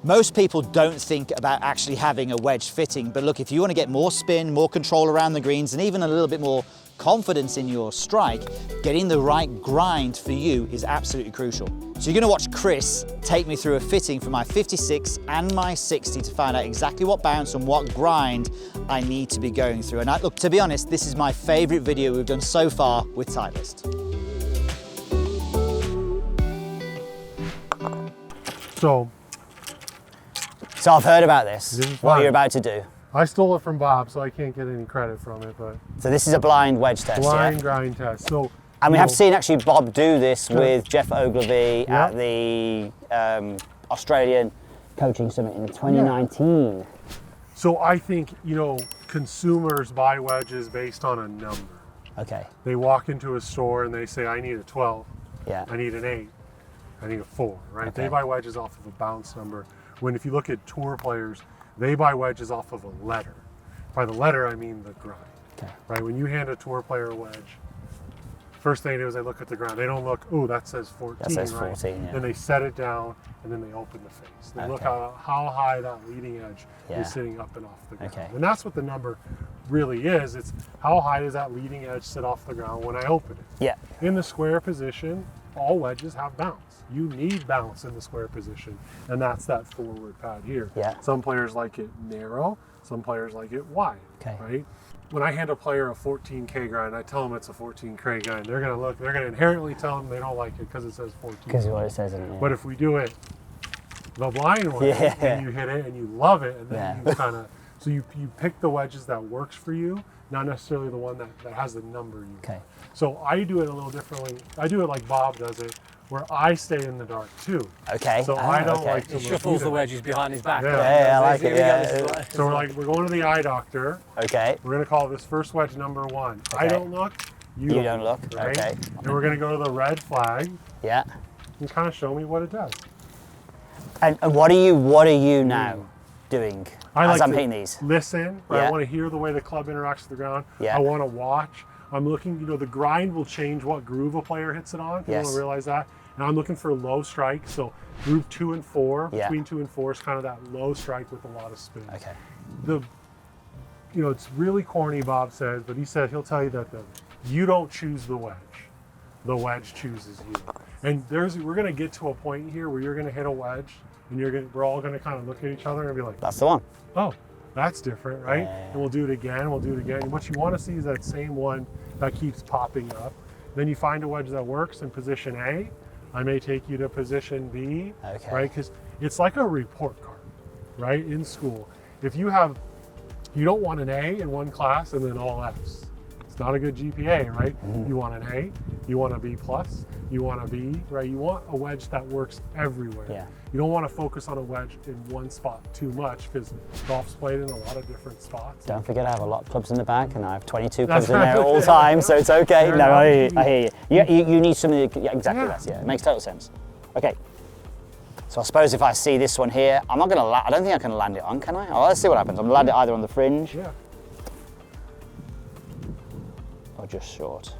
Most people don't think about actually having a wedge fitting, but look, if you want to get more spin, more control around the greens, and even a little bit more confidence in your strike, getting the right grind for you is absolutely crucial. So you're going to watch Chris take me through a fitting for my 56 and my 60 to find out exactly what bounce and what grind I need to be going through. And look, to be honest, this is my favorite video we've done so far with Titleist. So I've heard about this, what you're about to do. I stole it from Bob, so I can't get any credit from it. But so this is a blind wedge test, blind grind test. So, and we have seen actually Bob do this with Jeff Ogilvy at the Australian Coaching Summit in 2019. Yeah. So I think, you know, consumers buy wedges based on a number. Okay. They walk into a store and they say, I need a 12, I need an 8, I need a 4, right? Okay. They buy wedges off of a bounce number. When if you look at tour players, they buy wedges off of a letter. By the letter, I mean the grind, right? When you hand a tour player a wedge, first thing they do is they look at the ground. They don't look, oh, that says 14, that says right? 14, yeah. Then they set it down, and then they open the face. They look how high that leading edge is sitting up and off the ground. And that's what the number really is. It's how high does that leading edge sit off the ground when I open it. Yeah. In the square position, all wedges have bounce. You need bounce in the square position, and that's that forward pad here. Yeah. Some players like it narrow, some players like it wide, right? When I hand a player a 14K grind, I tell them it's a 14K grind. They're gonna look, they're gonna inherently tell them they don't like it because it says 14. Because of what it says in it. Yeah. But if we do it the blind way, and you hit it and you love it, and then you kind of, so you pick the wedges that works for you, not necessarily the one that has the number you want. So I do it a little differently. I do it like Bob does it, where I stay in the dark too. So I don't like to he shuffles the wedges behind his back. I like it. So we're going to the eye doctor. Okay. We're going to call this first wedge number 1. I don't look. You don't look. Right? Okay. And we're going to go to the red flag. Yeah. And kind of show me what it does. And what are you now doing as I'm hitting these? Listen. Right? I want to hear the way the club interacts with the ground. I want to watch. I'm looking, you know, the grind will change what groove a player hits it on. You want to realize that. And I'm looking for low strike. So groove 2 and 4, between 2 and 4 is kind of that low strike with a lot of spin. You know, it's really corny, Bob says, but he said he'll tell you that you don't choose the wedge chooses you. And we're going to get to a point here where you're going to hit a wedge, and we're all going to kind of look at each other and be like, that's the one. Oh, that's different, right? And we'll do it again. And what you want to see is that same one that keeps popping up. Then you find a wedge that works in position A. I may take you to position B, right? Because it's like a report card, right? In school, if you don't want an A in one class and then all Fs. It's not a good GPA, right? You want an A, you want a B+, you want a B, right? You want a wedge that works everywhere. You don't want to focus on a wedge in one spot too much because golf's played in a lot of different spots. Don't forget I have a lot of clubs in the back and I have 22 clubs in there all the time, so it's okay. No, I hear you. You need something, exactly that, it makes total sense. Okay, so I suppose if I see this one here, I don't think I can land it on, can I? Oh, let's see what happens. I'm gonna land it either on the fringe or just short.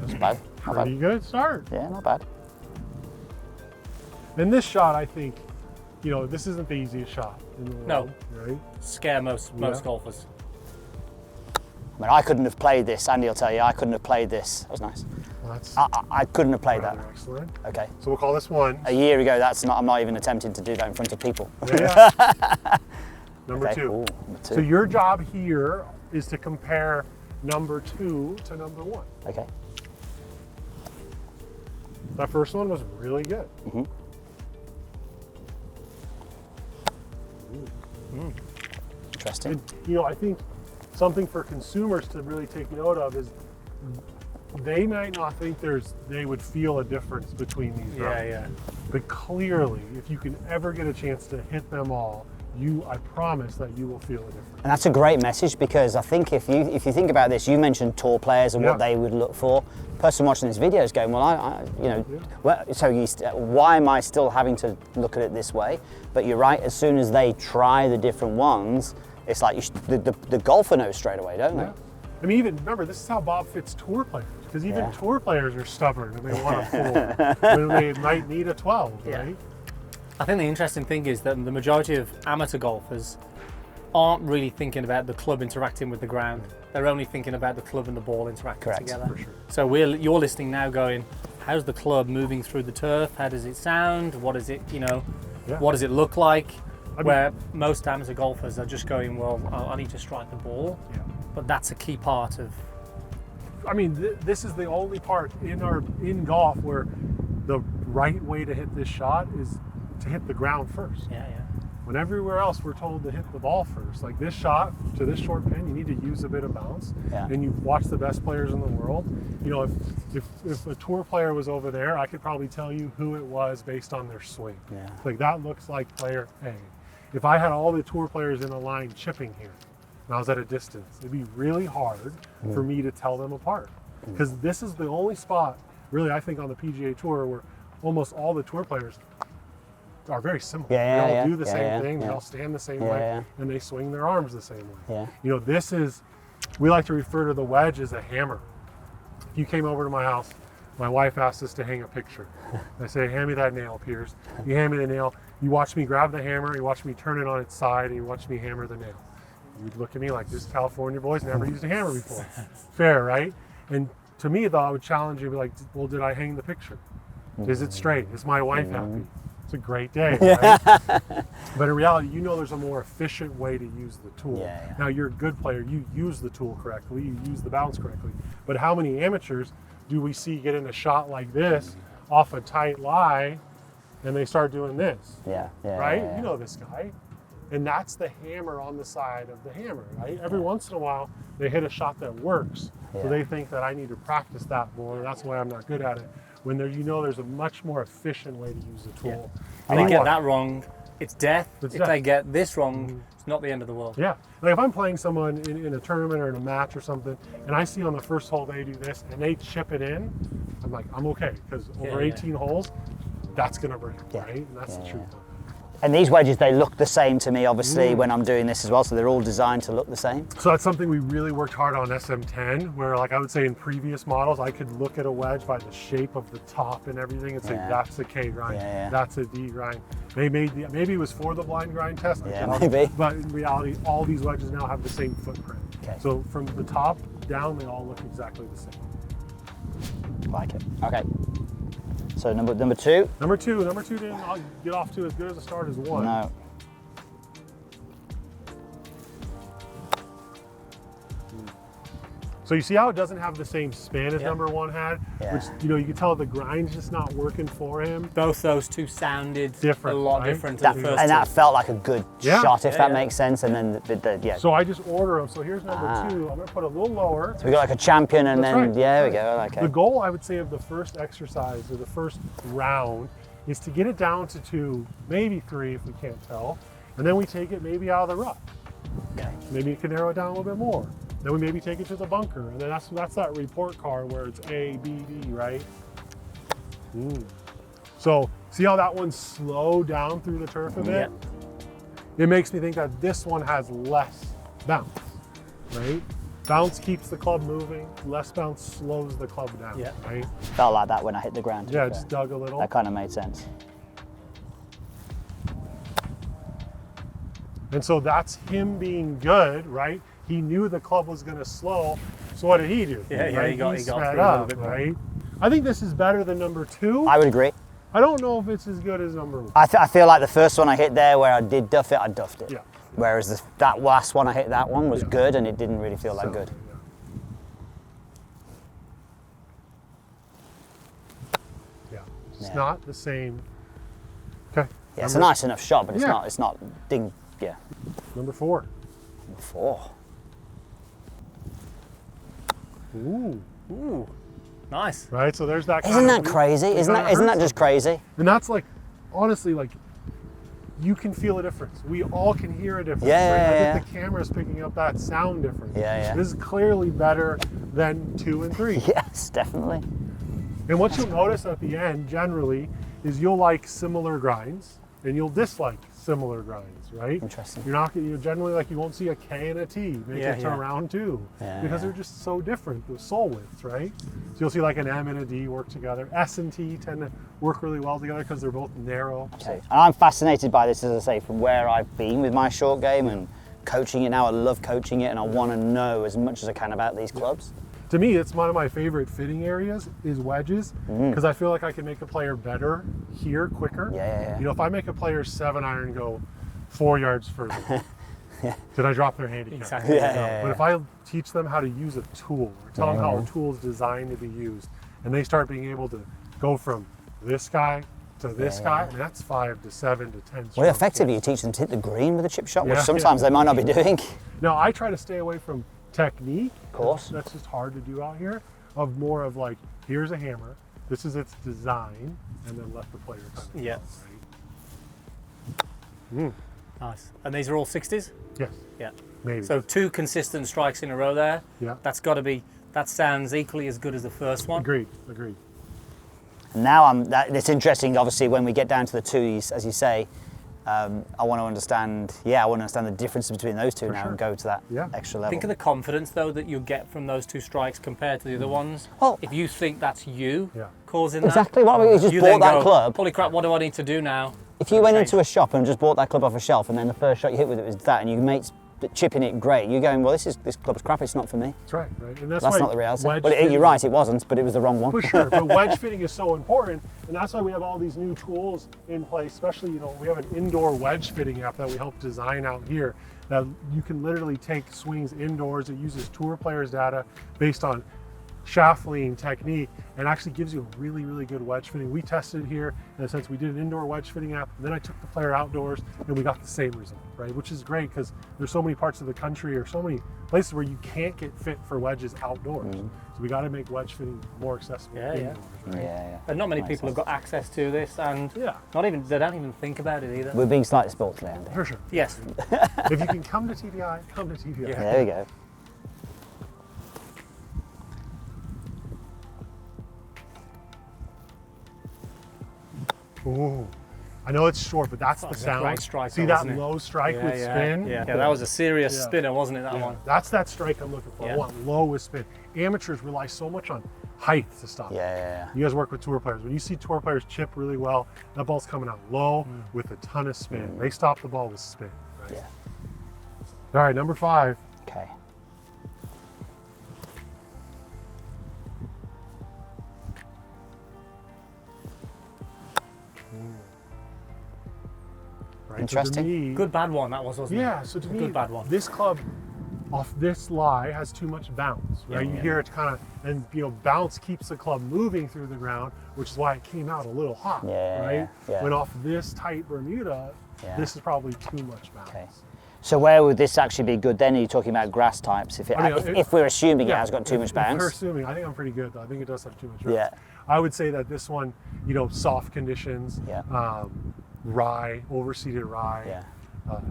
Not bad. Pretty good start. Yeah, not bad. And this shot, I think, you know, this isn't the easiest shot in the world, right? Scare most golfers. I mean, I couldn't have played this. Andy will tell you, I couldn't have played this. That was nice. Well, I couldn't have played that. Excellent. Okay. So we'll call this 1. A year ago, I'm not even attempting to do that in front of people. Number 2. Ooh, number 2. So your job here is to compare number 2 to number 1. Okay. That first one was really good. Interesting. And, you know, I think something for consumers to really take note of is they might not think they would feel a difference between these rounds. But clearly, if you can ever get a chance to hit them all, I promise that you will feel a difference. And that's a great message, because I think if you think about this, you mentioned tour players and what they would look for. The person watching this video is going, well, why am I still having to look at it this way? But you're right. As soon as they try the different ones, it's like the golfer knows straight away, don't they? I mean, even remember, this is how Bob fits tour players. because even Yeah. tour players are stubborn and they want a 4 when they might need a 12, Yeah. right? I think the interesting thing is that the majority of amateur golfers aren't really thinking about the club interacting with the ground. They're only thinking about the club and the ball interacting Correct. together. For sure. So you're listening now going, how's the club moving through the turf? How does it sound? What is it, Yeah. what does it look like? mean- Where most amateur golfers are just going, well, I need to strike the ball. Yeah. But that's a key part of, I mean, this is the only part in golf where the right way to hit this shot is to hit the ground first. yeah. When everywhere else we're told to hit the ball first. Like this shot to this short pin, you need to use a bit of bounce. Yeah. And you watch the best players in the world. You know, if a tour player was over there, I could probably tell you who it was based on their swing. Yeah. Like that looks like player A. If I had all the tour players in a line chipping here, and I was at a distance, it'd be really hard for me to tell them apart. Because this is the only spot, really, I think on the PGA Tour where almost all the tour players are very similar. Yeah, they all yeah, do the yeah, same yeah, thing, they yeah. all stand the same Yeah, way, yeah. and they swing their arms the same way. Yeah. You know, this is, we like to refer to the wedge as a hammer. If you came over to my house, my wife asked us to hang a picture. I say, hand me that nail, Piers. You hand me the nail, you watch me grab the hammer, you watch me turn it on its side, and you watch me hammer the nail. You'd look at me like, this California boy's never used a hammer before. Fair, right? And to me, though, I would challenge you, be like, well, did I hang the picture? Is it straight? Is my wife happy? It's a great day, right? But in reality, you know there's a more efficient way to use the tool. Yeah, yeah. Now, you're a good player. You use the tool correctly. You use the bounce correctly. But how many amateurs do we see get in a shot like this off a tight lie and they start doing this, Yeah. Yeah. right? Yeah. You know this guy. And that's the hammer on the side of the hammer, right? Every once in a while, they hit a shot that works. Yeah. So they think that I need to practice that more. And that's why I'm not good at it. When there, there's a much more efficient way to use the tool. If they And get that wrong, it's death. It's if death. they get this wrong, it's not the end of the world. Yeah, like if I'm playing someone in a tournament or in a match or something, and I see on the first hole they do this and they chip it in, I'm like, I'm okay, because over Yeah, yeah. 18 holes, that's gonna break, Yeah. right? And that's the Yeah, truth. And these wedges, they look the same to me, obviously, when I'm doing this as well. So they're all designed to look the same. So that's something we really worked hard on SM10, where like I would say in previous models, I could look at a wedge by the shape of the top and everything and say, Yeah. that's a K grind, Yeah, yeah. that's a D grind. They made maybe it was for the blind grind test, I Yeah, doubt, maybe. but in reality, all these wedges now have the same footprint. Okay. So from the top down, they all look exactly the same. Like it. Okay. So number two. Number two didn't get off to as good as a start as one. No. So you see how it doesn't have the same span as Yeah. number one had, Yeah. which you can tell the grind's just not working for him. Both those two sounded Different, a lot right? different to That, the first and two. that felt like a good Yeah. shot, if Yeah, that yeah. makes sense. And then yeah. So I just order them. So here's number Ah. two. I'm gonna put a little lower. So we got like a champion, and That's then right, yeah, that's we go. right. Okay. The goal, I would say, of the first exercise or the first round is to get it down to 2, maybe 3 if we can't tell, and then we take it maybe out of the rough. Okay. Maybe you can narrow it down a little bit more. Then we maybe take it to the bunker, and then that's that report card where it's A, B, D, right? So see how that one slowed down through the turf a bit? It makes me think that this one has less bounce, right? Bounce keeps the club moving, less bounce slows the club down, Yeah. right? Felt like that when I hit the ground. to be Yeah, fair. just dug a little. That kind of made sense. And so that's him being good, right? He knew the club was going to slow, so what did he do? Yeah, yeah, right? he got sped through a little up, bit more. right? I think this is better than number 2. I would agree. I don't know if it's as good as number 1. I feel like the first one I hit there, where I did duff it, I duffed it. Yeah. Whereas that last one I hit, that one was Yeah. good, and it didn't really feel that So, good. Yeah. It's Yeah. not the same. Okay. Yeah, it's a nice enough shot, but it's Yeah. not. It's not ding. Yeah. Number 4. 4. Ooh. Ooh, nice. Right. So there's that. kind Isn't of- that crazy? we Isn't gotta that hurt just crazy? And that's like, honestly, like, you can feel a difference. We all can hear a difference. Yeah, right? yeah, I yeah. think the camera's picking up that sound difference. Yeah, yeah. This is clearly better than 2 and 3. Yes, definitely. And what you'll notice at the end, generally, is you'll like similar grinds. and you'll dislike similar grinds, right? Interesting. You're generally like, you won't see a K and a T make it to round 2 because they're just so different, the sole widths, right? So you'll see like an M and a D work together. S and T tend to work really well together because they're both narrow. Okay. And I'm fascinated by this, as I say, from where I've been with my short game and coaching it now. I love coaching it, and I want to know as much as I can about these clubs. To me, it's one of my favorite fitting areas is wedges, because I feel like I can make a player better here quicker. Yeah. You know, if I make a player 7-iron go 4 yards further, did I drop their handicap? Exactly. Yeah. But if I teach them how to use a tool, or tell them how a tool is designed to be used, and they start being able to go from this guy to this guy, and that's 5 to 7 to 10 strokes. Well, effectively, you teach them to hit the green with a chip shot, which Yeah, sometimes they might not be doing. Now, I try to stay away from technique. Of course. That's just hard to do out here. Of more of like, here's a hammer, this is its design, and then let the player kind of Yeah. right? Nice. And these are all 60s? Yes, Yeah. maybe. So 2 consistent strikes in a row there. Yeah. That's got to be, that sounds equally as good as the first one. Agreed. Now it's interesting, obviously, when we get down to the 2s, as you say, I want to understand the difference between those two now and go to that extra level. Think of the confidence, though, that you get from those 2 strikes compared to the other ones. Well, if you think that's you causing exactly that. what we just you bought then that go, club. Holy crap, what do I need to do now? If you went into a shop and just bought that club off a shelf, and then the first shot you hit with it was that, and your mate's chipping it great, you're going, well, this club's crap, it's not for me. That's right. And that's Not the reality. But you're right, it wasn't, but it was the wrong one. For sure, but wedge fitting is so important, and that's why we have all these new tools in place, especially, you know, we have an indoor wedge fitting app that we help design out here, that you can literally take swings indoors. It uses tour players' data based on shaft lean technique, and actually gives you a really, really good wedge fitting. We tested it here in a sense. We did an indoor wedge fitting app, and then I took the player outdoors, and we got the same result, right? Which is great, because there's so many parts of the country or so many places where you can't get fit for wedges outdoors. So we got to make wedge fitting more accessible indoors, right? Yeah. And not many people have got access to this, and they don't even think about it either. We're being slightly spoiled today, Andy. For sure. Yes. If you can come to TVI, come to TVI. Yeah. There we go. Ooh, I know it's short, but that's the That's a sound. great strike, See though, that isn't it? low strike with spin? Yeah, that was a serious spinner, wasn't it, that one? That's that strike I'm looking for. I want low with spin. Amateurs rely so much on height to stop. Yeah. You guys work with tour players. When you see tour players chip really well, that ball's coming out low with a ton of spin. They stop the ball with spin. Right? Yeah. All right, number 5. Okay. Right? Interesting. So to me, Good bad one, that was, wasn't it? yeah, so to me, Good bad one. this club off this lie has too much bounce, right? You hear it kind of, and you know, bounce keeps the club moving through the ground, which is why it came out a little hot, right? Yeah. When off this tight Bermuda, this is probably too much bounce. Okay. So where would this actually be good then? Are you talking about grass types? If we're assuming it has got too much If bounce? we're assuming, I think I'm pretty good though. I think it does have too much bounce. Yeah. I would say that this one, you know, soft conditions, rye, overseeded rye. Yeah.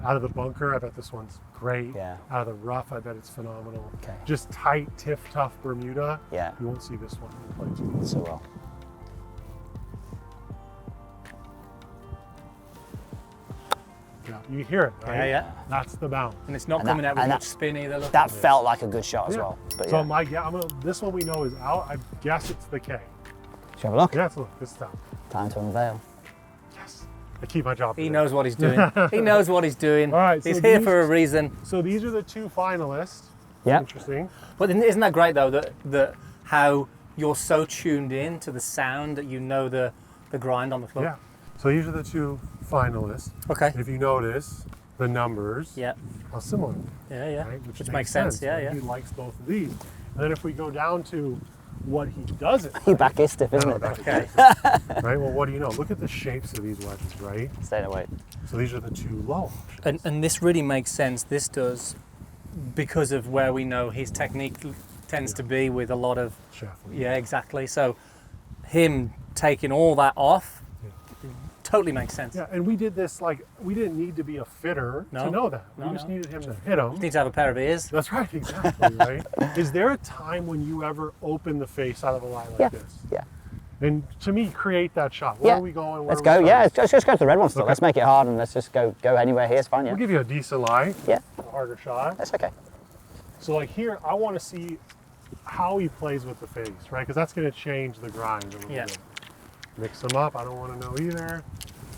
Out of the bunker, I bet this one's great. Yeah. Out of the rough, I bet it's phenomenal. Okay. Just tight, tough Bermuda. Yeah. You won't see this one play too much. So well. Yeah, you hear it, right? Yeah. That's the bounce. And it's not And coming that- out with and much that- spin either. Look. That felt like a good shot as well. But So yeah. this one we know is out. I guess it's the K. Shall we have a look? Yeah, let's look. This time. Time to unveil. Yes. I keep my job. He today. knows what he's doing. He knows what he's doing. All right, so he's here these- for a reason. So these are the 2 finalists. Yeah. Interesting. But isn't that great though, that how you're so tuned in to the sound that you know the grind on the club? Yeah. So these are the 2 finalists. Okay. If you notice, the numbers Yeah. are similar. Yeah. Right? Which makes sense. right? Yeah. He likes both of these. And then if we go down to what he doesn't Your back is stiff, isn't No, it? back Okay. right? Well, what do you know? Look at the shapes of these wedges, right? Staying away. So these are the 2 low options. And this really makes sense. This does, because of where we know his technique tends to be with a lot of. Shaft. Yeah, exactly. So him taking all that off totally makes sense. Yeah, and we did this we didn't need to be a fitter to know that. We just needed him to hit them. Need to have a pair of ears. That's right, exactly, right? Is there a time when you ever open the face out of a lie like this? Yeah. And to me, create that shot. Where Yeah. are we going? Where Let's are go. we Yeah, starting? let's just go to the red one still. Okay. Let's make it hard and let's just go anywhere here. It's fine. Yeah. We'll give you a decent lie. Yeah. A harder shot. That's okay. So like here, I want to see how he plays with the face, right? Because that's going to change the grind a little Yeah. bit. Mix them up. I don't want to know either.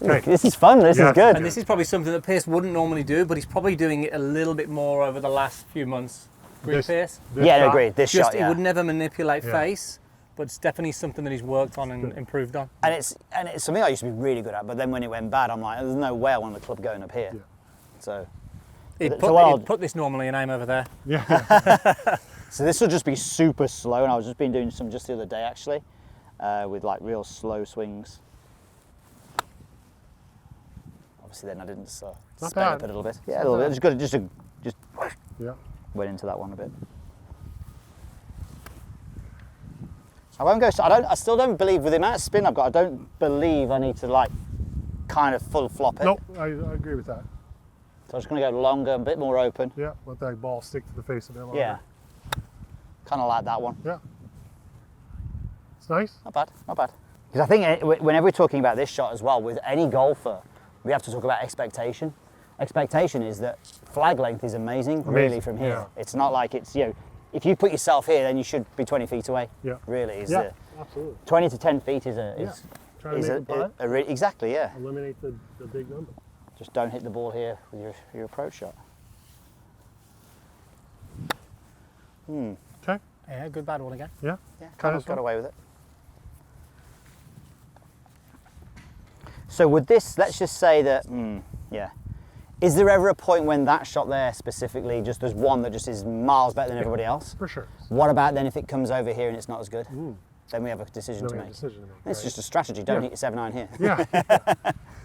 Look, this is fun. This Yeah. is good. And this is probably something that Pierce wouldn't normally do, but he's probably doing it a little bit more over the last few months. Agree, This- Pierce? this Yeah, no, shot, agreed. This Just shot, he yeah. would never manipulate Yeah. face, but it's definitely something that he's worked on and improved on. And it's something I used to be really good at, but then when it went bad, I'm like, there's no way I want the club going up here. Yeah. So, He'd So put, what I'll- he'd put this normally and aim over there. Yeah. so this will just be super slow, and I was just been doing some just the other day actually, with like real slow swings. Obviously, then I didn't Not sped up bad. a little bit. Yeah, Not a little bad. bit. Just got to just Yeah. went into that one a bit. I won't go. I still don't believe with the amount of spin I've got. I don't believe I need to like kind of full flop it. Nope. I agree with that. So I'm just going to go longer, a bit more open. Yeah. Let that ball stick to the face a bit longer. Yeah. Kind of like that one. Yeah. It's nice. Not bad, not bad. Because I think whenever we're talking about this shot as well, with any golfer, we have to talk about expectation. Expectation is that flag length is amazing, really, Amazing, from here. yeah. It's not like it's, if you put yourself here, then you should be 20 feet away. Yeah. Really, is Yeah. Absolutely. 20 to 10 feet is a, Yeah. is, Trying is to make a putt. exactly, yeah. Eliminate the big number. Just don't hit the ball here with your approach shot. Okay. Yeah, good bad one again. Yeah. Yeah, Kind kind of of got fun. away with it. So would this, let's just say that, yeah. Is there ever a point when that shot there specifically, just there's one that just is miles better than everybody else? For sure. What about then if it comes over here and it's not as good? Then we have a decision Then to we have make. a decision to make, It's right? just a strategy. Don't Yeah. hit your 7-9 here. Yeah.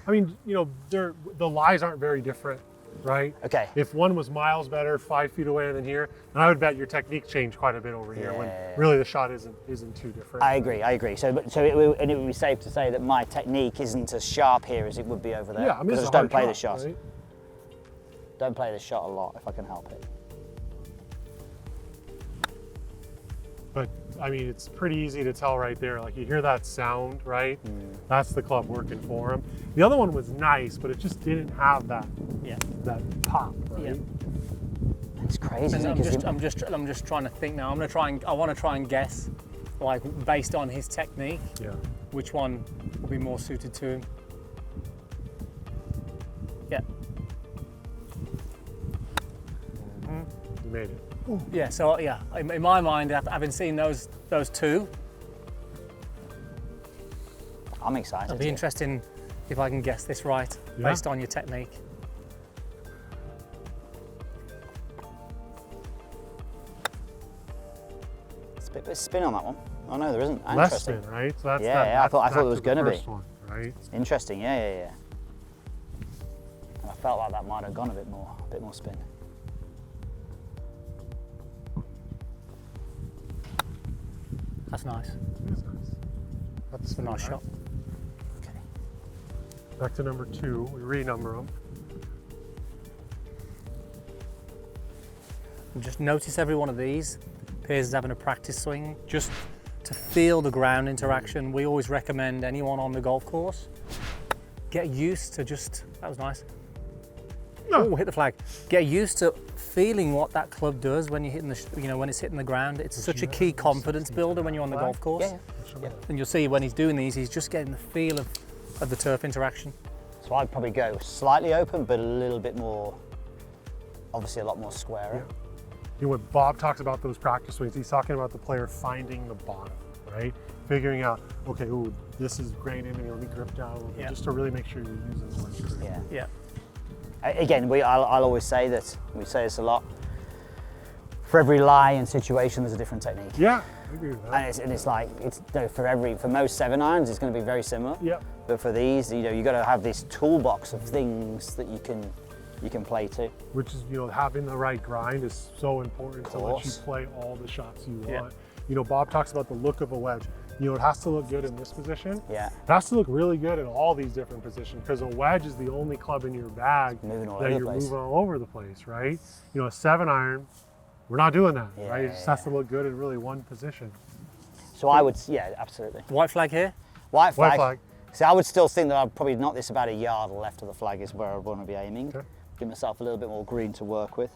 I mean, the lies aren't very different, right? Okay. If one was miles better, 5 feet away than here, then I would bet your technique changed quite a bit over here. When Yeah. really the shot isn't too different. I agree. So it would be safe to say that my technique isn't as sharp here as it would be over there. Yeah. I mean, Because this is I a just don't hard play the shot. right? Don't play the shot a lot if I can help it. But I mean, it's pretty easy to tell right there. Like you hear that sound, right? That's the club working for him. The other one was nice, but it just didn't have that Yeah. pop, right? Yeah. It's crazy. And isn't it? I'm just trying to think now. I want to try and guess, like based on his technique, Yeah. which one will be more suited to him. Yeah. You made it. Yeah. So yeah, in my mind, having seen those two, I'm excited. it'll be interesting if I can guess this right Yeah. based on your technique. It's a bit of spin on that one. Oh no, there isn't. Less Interesting. spin, right? So that's Yeah, yeah, I thought there was back to gonna the be. first one, right? Interesting. Yeah. I felt like that might have gone a bit more spin. That's nice. It is nice. That's It's a nice shot. Okay. Back to number 2. We renumber them. And just notice every one of these. Piers is having a practice swing just to feel the ground interaction. We always recommend anyone on the golf course get used to that was nice. Oh, hit the flag. Get used to feeling what that club does when you're hitting when it's hitting the ground. It's such a key confidence builder when you're on the golf course. Yeah. And you'll see when he's doing these, he's just getting the feel of the turf interaction. So I'd probably go slightly open, but a little bit more, obviously a lot more squarer. When Bob talks about those practice swings, he's talking about the player finding the bottom, right? Figuring out, okay, ooh, this is grain in, and let me grip down a little bit, Yeah. just to really make sure you're using the right grip. Yeah. Yeah. Again, I'll always say that, we say this a lot, for every lie and situation, there's a different technique. Yeah, I agree with that. And it's like, for most 7-irons, it's going to be very similar. Yeah. But for these, you've got to have this toolbox of things that you can play to. Which is, having the right grind is so important to let you course. play all the shots you Yeah. want. Bob talks about the look of a wedge. It has to look good in this position. Yeah. It has to look really good in all these different positions because a wedge is the only club in your bag Moving all that over the you're place. moving all over the place, right? A 7-iron, we're not doing that, right? It just Yeah, has to look good in really one position. So I would, yeah, absolutely. White flag here. White flag. White flag. See, I would still think that I'd probably knock this about a yard left of the flag is where I want to be aiming. Okay. Give myself a little bit more green to work with.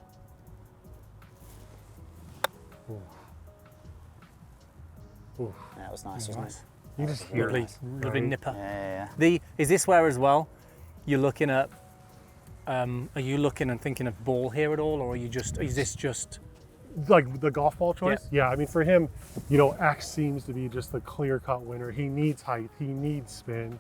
Ooh. That was nice, wasn't it? You just hear Lovely, it. lovely right? nipper. Yeah. Is this where as well you're looking at, are you looking and thinking of ball here at all, or are you just, is this just? Like the golf ball choice? Yeah, I mean for him, you know, X seems to be just the clear-cut winner. He needs height, he needs spin.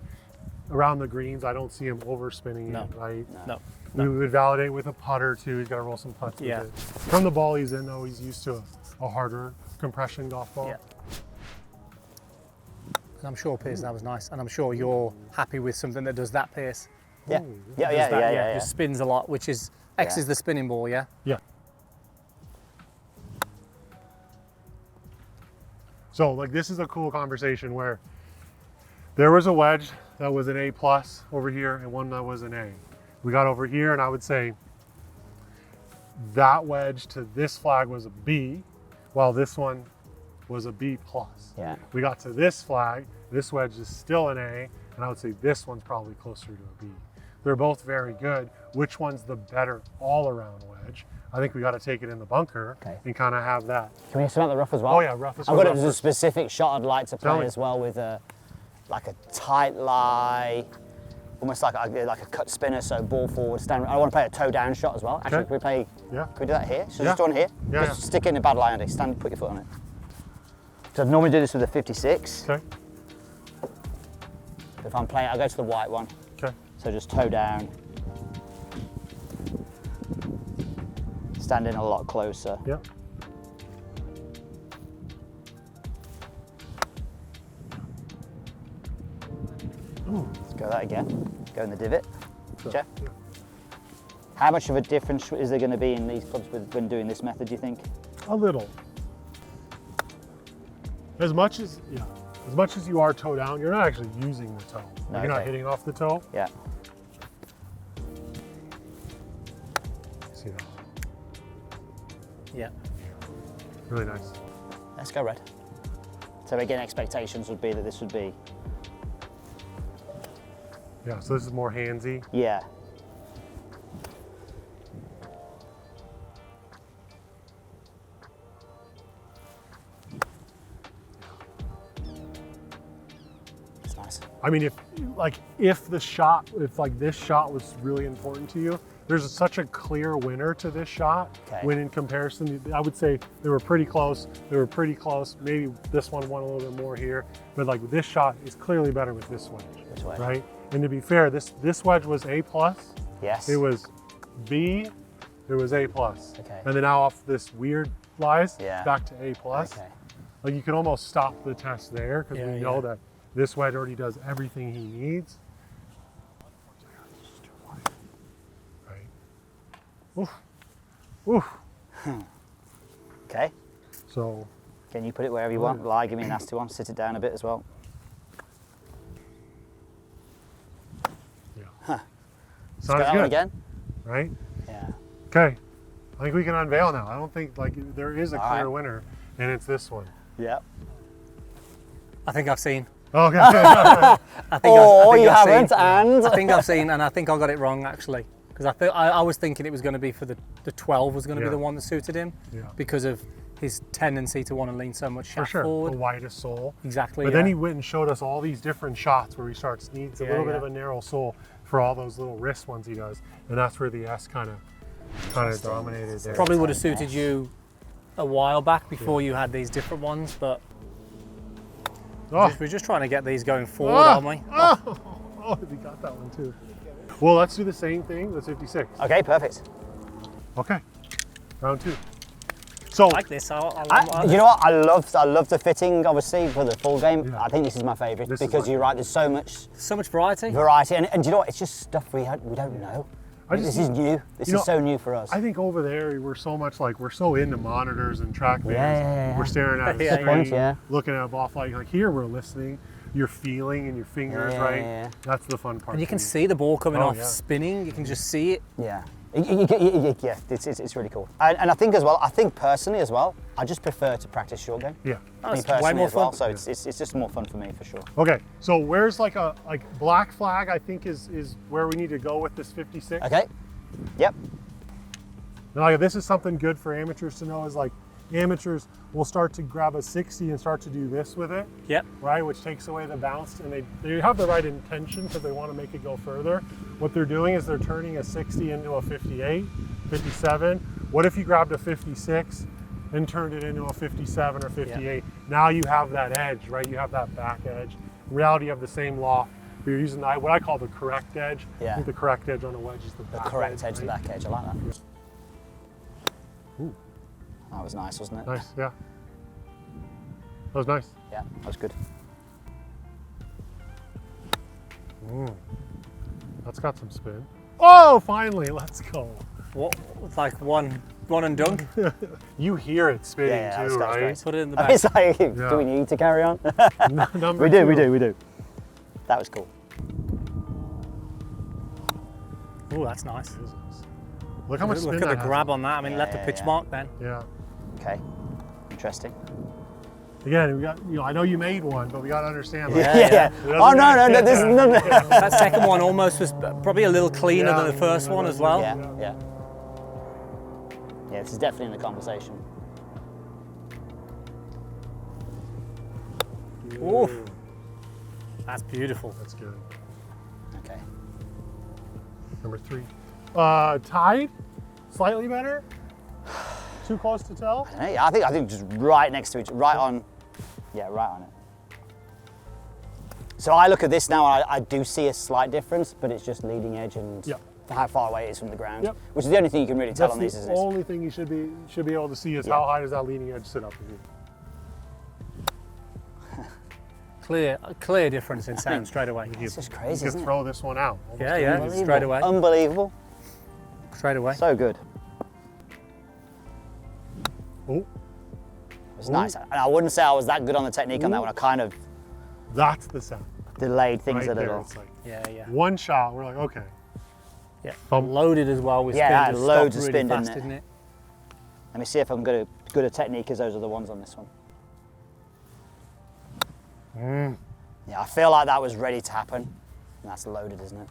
Around the greens, I don't see him overspinning No. it, right? No. We would validate with a putter too. He's got to roll some putts Yeah. with it. From the ball he's in though, he's used to a harder compression golf ball. Yeah. And I'm sure, Piers, that was nice. And I'm sure you're happy with something that does that, Piers. Yeah. Ooh, Yeah, Does yeah, that, yeah, yeah. Just spins a lot, which is, X Yeah. is the spinning ball, yeah? Yeah. So like this is a cool conversation where there was a wedge that was an A+ over here and one that was an A. We got over here and I would say that wedge to this flag was a B, while this one was a B+. Yeah. We got to this flag, this wedge is still an A, and I would say this one's probably closer to a B. They're both very good. Which one's the better all-around wedge? I think we got to take it in the bunker and kind of have that. Can we swim out the rough as well? Oh yeah, rough as I've well. got a specific shot I'd like to Tell play me. as well with like a tight lie, almost like a cut spinner, so ball forward, stand. I want to play a toe down shot as well. Actually, Okay. can we play? Yeah. Can we do that here? So Yeah. just on here. Yeah, Just yeah. stick it in a bad lie, Andy. Stand, put your foot on it. So I'd normally do this with a 56. Okay. If I'm playing, I'll go to the white one. Okay. So just toe down. Stand in a lot closer. Yeah. Let's go that again. Go in the divot. Sure. Jeff? Yeah. How much of a difference is there going to be in these clubs when doing this method, do you think? A little. As much as you are toe down, you're not actually using the toe. No, You're not okay. hitting off the toe. Yeah. See that? Yeah. Really nice. Let's go red. So again, expectations would be that this would be, Yeah, so this is more handsy. yeah. It's nice. I mean, if this shot was really important to you, there's such a clear winner to this shot. Okay. When in comparison, I would say they were pretty close. They were pretty close. Maybe this one won a little bit more here, but like this shot is clearly better with this wedge. This wedge. Right? And to be fair, this wedge was A+. Yes. It was B. It was A+. Okay. And then now off this weird lies, Yeah. back to A+. Okay. Like you can almost stop the test there because Yeah, we know yeah. that this wedge already does everything he needs. Right. Oof. Oof. Okay. So Can you put it wherever you want? Lie, give me a nasty one. Sit it down a bit as well. yeah. Let's go Sounds that good. one again. Right? Yeah. Okay. I think we can unveil now. I don't think there is a All clear right. winner, and it's this one. Yeah. I think I've seen. Okay. I think Oh, I think you I've haven't, seen. and? I think I've seen, and I think I got it wrong actually, because I was thinking it was going to be for the 12 was going to Yeah. be the one that suited him, Yeah. because of his tendency to want to lean so much For shaft sure. forward. The widest sole. Exactly. But yeah. then he went and showed us all these different shots where he needs a Yeah, little bit yeah. of a narrow sole for all those little wrist ones he does, and that's where the S kind of dominated there. probably would have suited you a while back before you had these different ones, but Oh, we're just trying to get these going forward, Ah! aren't we? oh, we got that one too. Well, let's do the same thing with 56. Okay, perfect. Okay, round 2. So I like this. You know what? I love the fitting, obviously, for the full game. Yeah. I think this is my favourite This is because my you're right. There's so much so much variety. variety, and you know what? It's just stuff we don't know. This is new. This you know, is so new for us. I think over there we're so into monitors and track bands. Yeah. We're staring at a Yeah, screen, yeah. Point, yeah. looking at a ball flight. Like here, we're listening. You're feeling and your fingers, Yeah, right? yeah. That's the fun part. And you for can me. see the ball coming Oh, off yeah. spinning. You can just see it. Yeah. Yeah, it's really cool. And I think as well, I think personally as well, I just prefer to practice short game. Yeah. Me That's personally way more as well, fun. so it's just more fun for me for sure. Okay, so where's like black flag, I think is where we need to go with this 56. Okay. Yep. Now, like, this is something good for amateurs to know is like amateurs will start to grab a 60 and start to do this with it, Yep. right? Which takes away the bounce, and they have the right intention because they want to make it go further. What they're doing is they're turning a 60 into a 58, 57. What if you grabbed a 56 and turned it into a 57 or 58? Now you have that edge, right? You have that back edge. In reality, you have the same loft, but you're using what I call the correct edge. Yeah. I think the correct edge on a wedge is the The back correct edge, the right? back edge. I like that. Ooh, That was nice, wasn't it? nice, yeah. That was nice. Yeah, that was good. That's got some spin. Oh, finally, let's go. What? It's like one and dunk. You hear it spinning Yeah, that was too, great. right? Put it in the back. It's like, Yeah. do we need to carry on? Number we do. two. That was cool. Oh, that's nice. Look how much spin Look at that the has. grab on that. I mean, left a Yeah, pitch yeah. mark then. Yeah. Okay, interesting. Again, we got, I know you made one, but we got to understand. Like, Yeah. Oh no, this is no. That second one almost was probably a little cleaner Yeah. than the first one as well. Yeah. This is definitely in the conversation. Ooh, that's beautiful. That's good. Okay. Number three. Tied, slightly better. Too close to tell. Hey, I think just right next to each, right on. Yeah, right on it. So I look at this now, and I do see a slight difference, but it's just leading edge and Yep. how far away it is from the ground, Yep. which is the only thing you can really tell That's on these, the isn't it? only thing you should be able to see is how high does that leading edge sit up with you. Clear difference in sound straight away. It's just You crazy, can isn't it? throw this one out. almost Yeah, yeah, immediately. straight away. Unbelievable. Straight away. So good. Oh, It's nice. And I wouldn't say I was that good on the technique on that one. I kind of that's the sound. delayed things Right a there. little. It's like Yeah. one shot. We're like, okay. Yeah. Thump. Loaded as well with Yeah, spin. that had just loads stopped of really spin, didn't fast, it? didn't it? Let me see if I'm good at technique as those are the ones on this one. Yeah, I feel like that was ready to happen. And that's loaded, isn't it?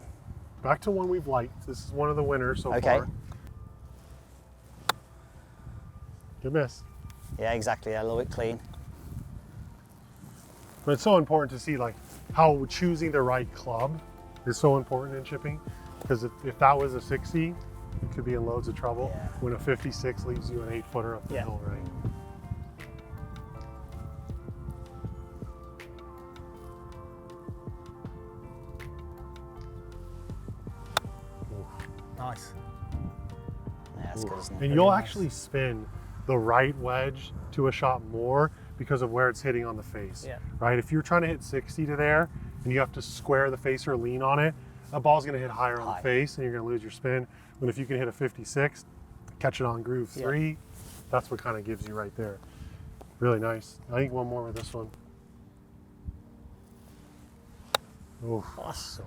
Back to one we've liked. This is one of the winners so Okay. far. Good miss. Yeah, exactly. Yeah, a little bit clean. But it's so important to see like how choosing the right club is so important in chipping. Because if that was a 60, you could be in loads of trouble. Yeah. When a 56 leaves you an 8-footer up the Yeah. hill, right? Nice. Yeah, that's good, isn't it? And you'll actually spin the right wedge to a shot more because of where it's hitting on the face. Yeah. Right? If you're trying to hit 60 to there and you have to square the face or lean on it, that ball's going to hit higher on High. the face and you're going to lose your spin. When if you can hit a 56, catch it on groove 3, that's what kind of gives you right there. Really nice. I think one more with this one. Oh, so,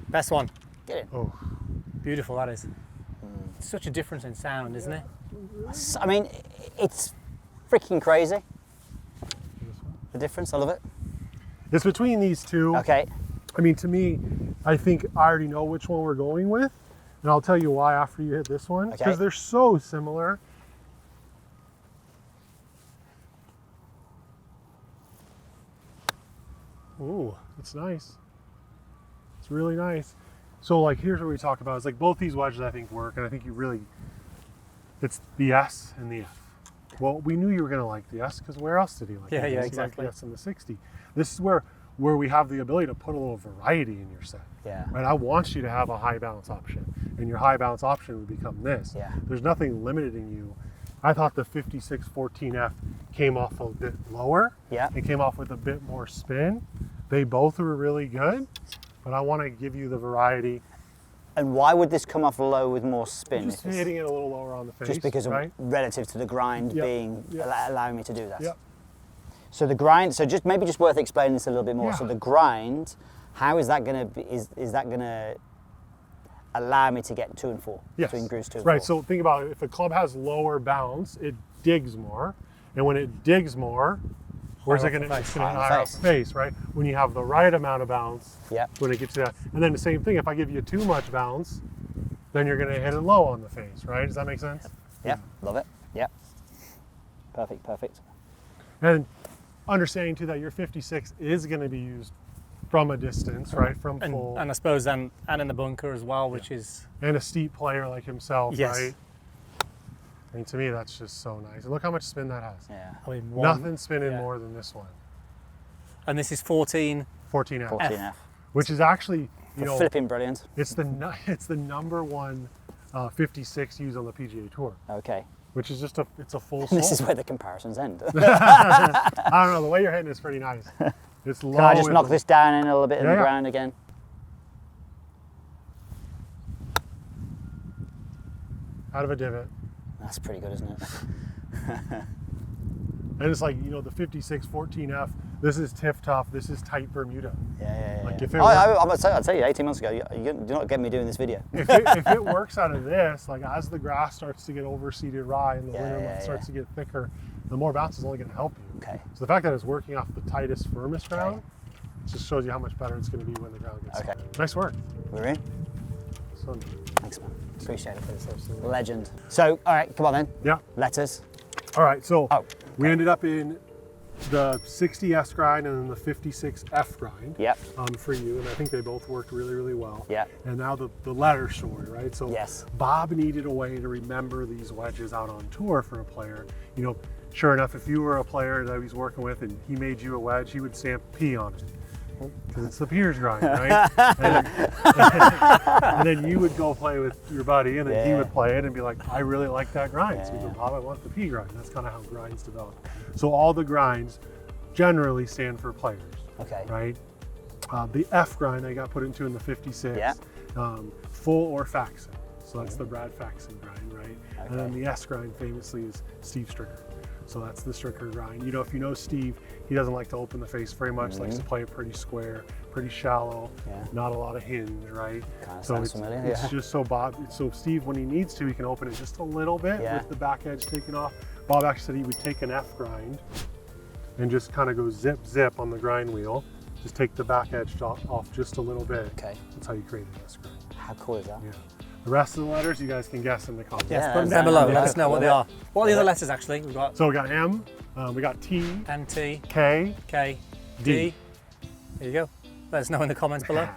Best one. Get it. oh. Beautiful that is. Such a difference in sound, isn't it? I mean, it's freaking crazy. The difference, I love it. It's between these two. Okay. I mean, to me, I think I already know which one we're going with, and I'll tell you why after you hit this one, Okay. because they're so similar. Ooh. It's nice. It's really nice. So, like, here's what we talk about. It's like both these wedges I think work, and I think you really, it's the S and the F. Well, we knew you were going to like the S because where else did he like Yeah, the yeah, S? He exactly. liked the S and the 60. This is where we have the ability to put a little variety in your set. Yeah. Right, I want you to have a high balance option, and your high balance option would become this. Yeah. There's nothing limiting you. I thought the 5614F came off a bit lower. Yeah. It came off with a bit more spin. They both were really good, but I want to give you the variety. And why would this come off low with more spin? Just if it's- hitting it a little lower on the face. just because of right? relative to the grind Yep. being Yep. allowing me to do that. Yep. So the grind, so just maybe just worth explaining this a little bit more. Yeah. So the grind, how is that going to be? Is that going to allow me to get 2 and 4, Yes. between grooves 2 and Right, 4. so think about it. If a club has lower bounce, it digs more. And when it digs more, where's it Higher going off to the face. higher Higher off the off the face, right? When you have the right amount of bounce, Yeah. when it gets to that. And then the same thing, if I give you too much bounce, then you're going to hit it low on the face, right? Does that make sense? Yeah, love it. Yeah. Perfect, perfect. And understanding too that your 56 is going to be used from a distance, right? From full. And I suppose and in the bunker as well, which is And a steep player like himself, Yes. right? I mean, to me, that's just so nice. And look how much spin that has. Yeah. I mean Nothing spinning yeah. more than this one. And this is 14. 14F. 14F. Which is actually, you know, Flipping brilliant. it's the number one 56 used on the PGA Tour, Okay. which is just it's a full This is sole. where the comparisons end. I don't know, the way you're hitting is pretty nice. It's low. Can I just in knock the- this down in a little bit in Yeah, the yeah. ground again? out of a divot. That's pretty good, isn't it? And it's like, you know, the 56 14F, this is tiff tough, this is tight Bermuda. Yeah. Like if it I'd tell you 18 months ago, you're not getting me doing this video. If it works out of this, like as the grass starts to get overseeded rye and the winter starts to get thicker, the more bounce is only going to help you. Okay. So the fact that it's working off the tightest, firmest ground just shows you how much better it's going to be when the ground gets Okay. soft. Nice work. We're in? So, Thanks, man. Appreciate it. Legend. So, all right, come on then. yeah. Letters. All right. So Oh, we ended up in the 60S grind and then the 56F grind. Yep. For you, and I think they both worked really, really well. Yeah. And now the letter story, right? So Yes. Bob needed a way to remember these wedges out on tour for a player. You know, sure enough, if you were a player that he was working with and he made you a wedge, he would stamp P on it. Because it's the Piers grind, right? and then you would go play with your buddy, and then he Yeah. would play it and be like, I really like that grind. So you Yeah. go, Bob, I want the P grind. That's kind of how grinds develop. So all the grinds generally stand for players, okay. right? The F grind I got put into in the 56, Yeah. full or faxing. So that's the Brad Faxon grind, right? Okay. And then the S grind famously is Steve Stricker. So that's the Stricker grind. You know, if you know Steve, he doesn't like to open the face very much, likes to play it pretty square, pretty shallow, Yeah. not a lot of hinge, right? Kinda So sounds it's, familiar, it's yeah. just so so Steve, when he needs to, he can open it just a little bit Yeah. with the back edge taken off. Bob actually said he would take an F grind and just kind of go zip, zip on the grind wheel. Just take the back edge off just a little bit. Okay. That's how you create an S grind. How cool is that? Yeah. The rest of the letters you guys can guess in the comments. Yes, Yeah, put them that's down below. down Let us know what they below. are. What are the other letters actually? We've got So we got M, we got T, N, T, K, K, D. D. There you go. Let us know in the comments below.